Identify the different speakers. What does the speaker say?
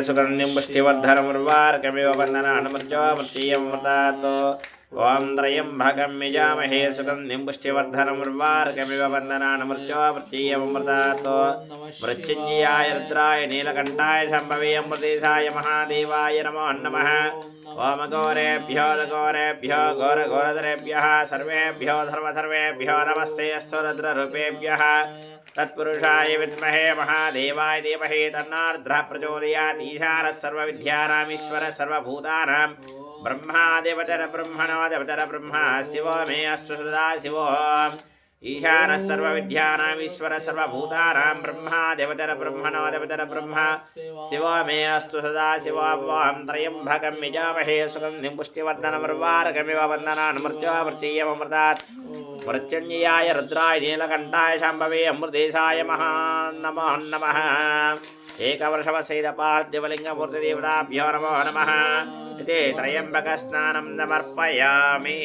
Speaker 1: सुगन्धिं पुष्टिवर्धनमुर्वार्कमिव वन्दनान्मृत्योमृत्येयमृतात् ॐ त्र्यम्बकं यजामहे सुगन्धिं पुष्टिवर्धनमुर्वार्कमिव वन्दनान्मृत्योमृत्येयमृतात् मृत्युञ्जयाय रुद्राय नीलकण्ठाय शम्भवे अमृतेशाय महादेवाय नमो नमः ओम घोरेभ्यो घोरघोरधरेभ्यः सर्वेभ्यो धर्मसर्वेभ्यो नमस्ते अस्तु रुद्ररूपेभ्यः तत्पुरुषाय विद्महे महादेवाय धीमहि तन्नार्द्रः प्रचोदयात् ईशानः सर्वविद्यानामीश्वरः सर्वभूतानां ब्रह्मादिवतर ब्रह्मणो देवतर ब्रह्मा शिवो मे अस्तु सदा शिवो ईशानः सर्वविद्यानामीश्वरः सर्वभूतानां ब्रह्मादिवतर ब्रह्मणो देवतर ब्रह्मा शिवो मे अस्तु सदा शिवोऽहं त्र्यम्बकं यजामहे सुगन्धिं पुष्टिवर्धनमुर्वारुकमिव वन्दनान्मृत्योमृत्येयमृतात् मृत्युञ्जयाय रुद्राय नीलकण्ठाय शाम्भवे अमृतेशाय नमो नमः एकवर्षवसेदपाद्यवलिङ्गमूर्तिदेवताभ्यो नमो नमः इति त्र्यम्बकस्नानं समर्पयामि।